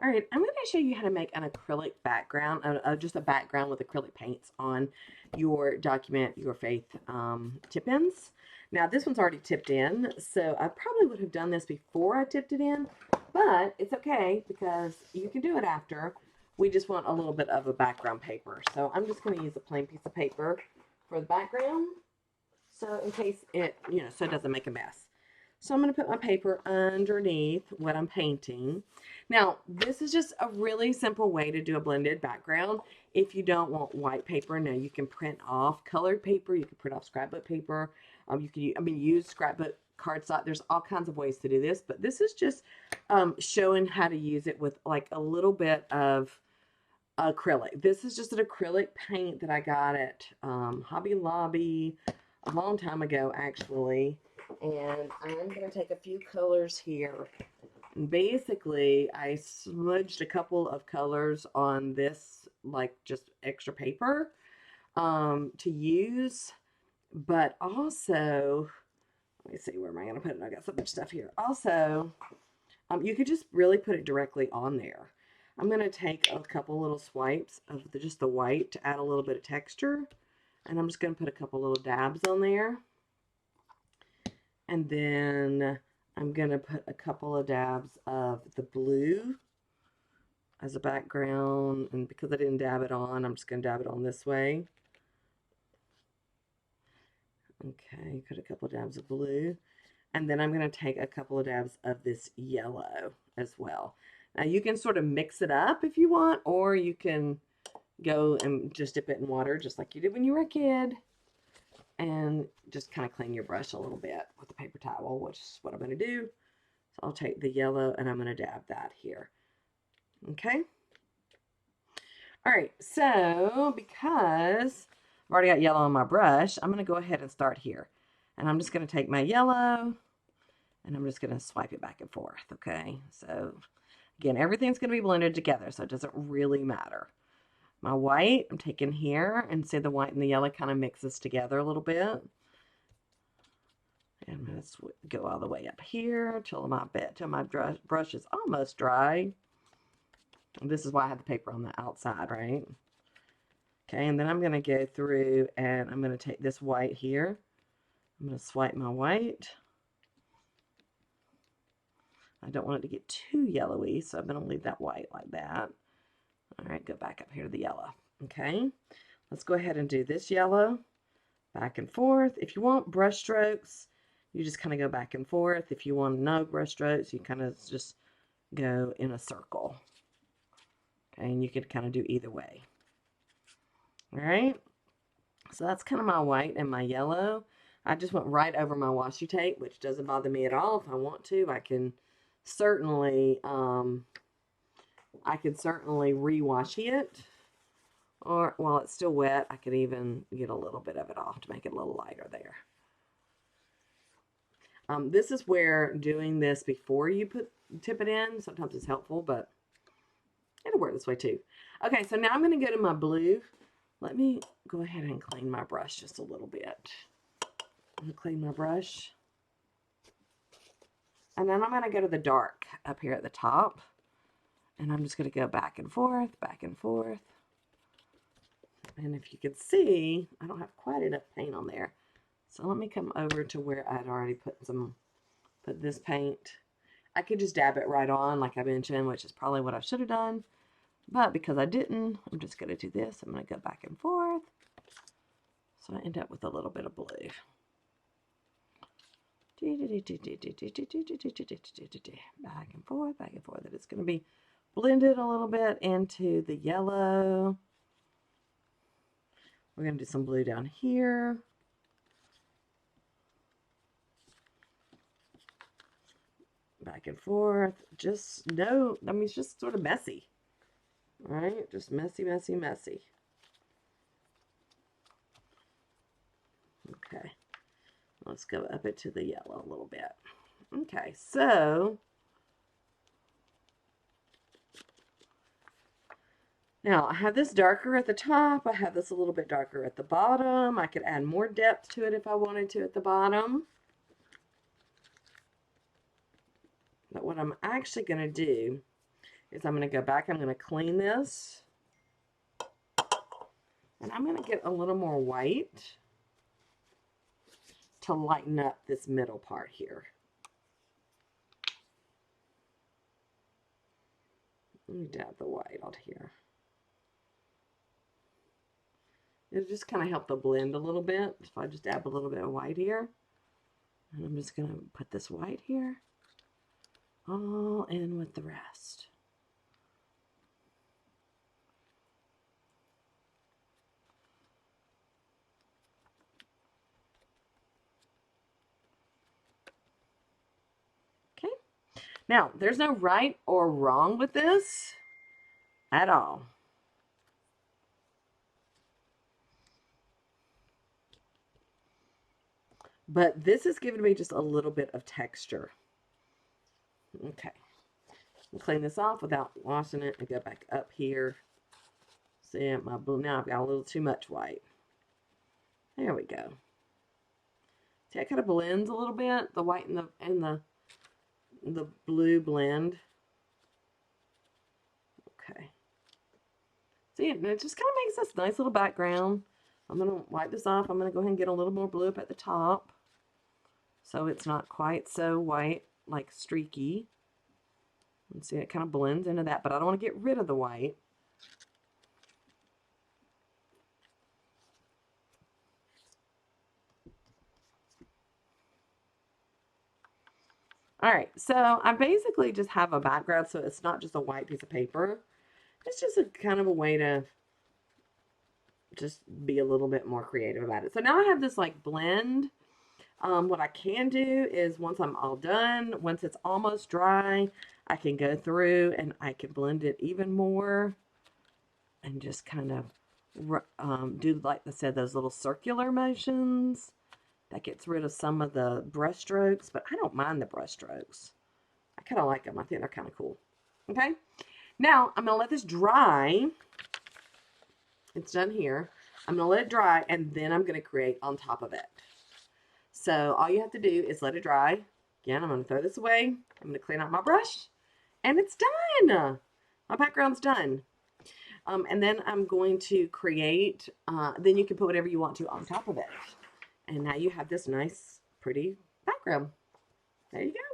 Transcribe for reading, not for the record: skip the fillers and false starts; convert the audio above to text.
All right, I'm going to show you how to make an acrylic background, just a background with acrylic paints on your document, your faith tip-ins. Now, this one's already tipped in, so I probably would have done this before I tipped it in, but it's okay because you can do it after. We just want a little bit of a background paper. So I'm just going to use a plain piece of paper for the background, so in case it, so it doesn't make a mess. So I'm going to put my paper underneath what I'm painting. Now, this is just a really simple way to do a blended background. If you don't want white paper, now you can print off colored paper. You can print off scrapbook paper. You can, use scrapbook cardstock. There's all kinds of ways to do this, but this is just showing how to use it with like a little bit of acrylic. This is just an acrylic paint that I got at Hobby Lobby a long time ago, actually. And I'm going to take a few colors here. And basically, I smudged a couple of colors on this, like just extra paper to use. But also, let me see, where am I going to put it? I got so much stuff here. Also, you could just really put it directly on there. I'm going to take a couple little swipes of just the white to add a little bit of texture. And I'm just going to put a couple little dabs on there. And then I'm going to put a couple of dabs of the blue as a background. And because I didn't dab it on, I'm just going to dab it on this way. Okay, put a couple of dabs of blue. And then I'm going to take a couple of dabs of this yellow as well. Now you can sort of mix it up if you want, or you can go and just dip it in water just like you did when you were a kid. And just kind of clean your brush a little bit with a paper towel, which is what I'm going to do. So I'll take the yellow and I'm going to dab that here. Okay. All right. So because I've already got yellow on my brush, I'm going to go ahead and start here. And I'm just going to take my yellow and I'm just going to swipe it back and forth. Okay. So again, everything's going to be blended together, so it doesn't really matter. My white, I'm taking here, and see the white and the yellow kind of mixes together a little bit. And I'm going to go all the way up here till my brush is almost dry. And this is why I have the paper on the outside, right? Okay, and then I'm going to go through and I'm going to take this white here. I'm going to swipe my white. I don't want it to get too yellowy, so I'm going to leave that white like that. All right, go back up here to the yellow. Okay, let's go ahead and do this yellow. Back and forth. If you want brush strokes, you just kind of go back and forth. If you want no brush strokes, you kind of just go in a circle. Okay, and you can kind of do either way. All right, so that's kind of my white and my yellow. I just went right over my washi tape, which doesn't bother me at all. If I want to, I can certainly rewashi it, or while it's still wet, I could even get a little bit of it off to make it a little lighter there. This is where doing this before you tip it in, sometimes it's helpful, but it'll work this way too. Okay, so now I'm going to go to my blue. Let me go ahead and clean my brush just a little bit. I'm going to clean my brush. And then I'm going to go to the dark up here at the top. And I'm just going to go back and forth, back and forth. And if you can see, I don't have quite enough paint on there. So let me come over to where I'd already put this paint. I could just dab it right on like I mentioned, which is probably what I should have done. But because I didn't, I'm just going to do this. I'm going to go back and forth. So I end up with a little bit of blue. Back and forth, back and forth. And it's going to be blended a little bit into the yellow. We're going to do some blue down here. Back and forth. It's just sort of messy. All right, just messy, messy, messy. Okay, let's go up into the yellow a little bit. Okay, so now I have this darker at the top. I have this a little bit darker at the bottom. I could add more depth to it if I wanted to at the bottom. But what I'm actually going to do is I'm going to go back, I'm going to clean this, and I'm going to get a little more white to lighten up this middle part here. Let me dab the white on here. It'll just kind of help the blend a little bit. If I just dab a little bit of white here. And I'm just going to put this white here all in with the rest. Okay. Now, there's no right or wrong with this at all. But this is giving me just a little bit of texture. Okay. I'll clean this off without washing it and go back up here. See my blue. Now I've got a little too much white. There we go. See, it kind of blends a little bit. The white and the blue blend. Okay. See, and it just kind of makes this nice little background. I'm going to wipe this off. I'm going to go ahead and get a little more blue up at the top, so it's not quite so white, like streaky. And see, it kind of blends into that, but I don't want to get rid of the white. All right, so I basically just have a background, so it's not just a white piece of paper. It's just a kind of a way to just be a little bit more creative about it. So now I have this like blend. What I can do is once I'm all done, once it's almost dry, I can go through and I can blend it even more and just kind of do, like I said, those little circular motions. That gets rid of some of the brush strokes, but I don't mind the brush strokes. I kind of like them. I think they're kind of cool. Okay, now I'm going to let this dry. It's done here. I'm going to let it dry, and then I'm going to create on top of it. So all you have to do is let it dry. Again, I'm going to throw this away. I'm going to clean out my brush, and it's done. My background's done. And then I'm going to create, then you can put whatever you want to on top of it. And now you have this nice, pretty background. There you go.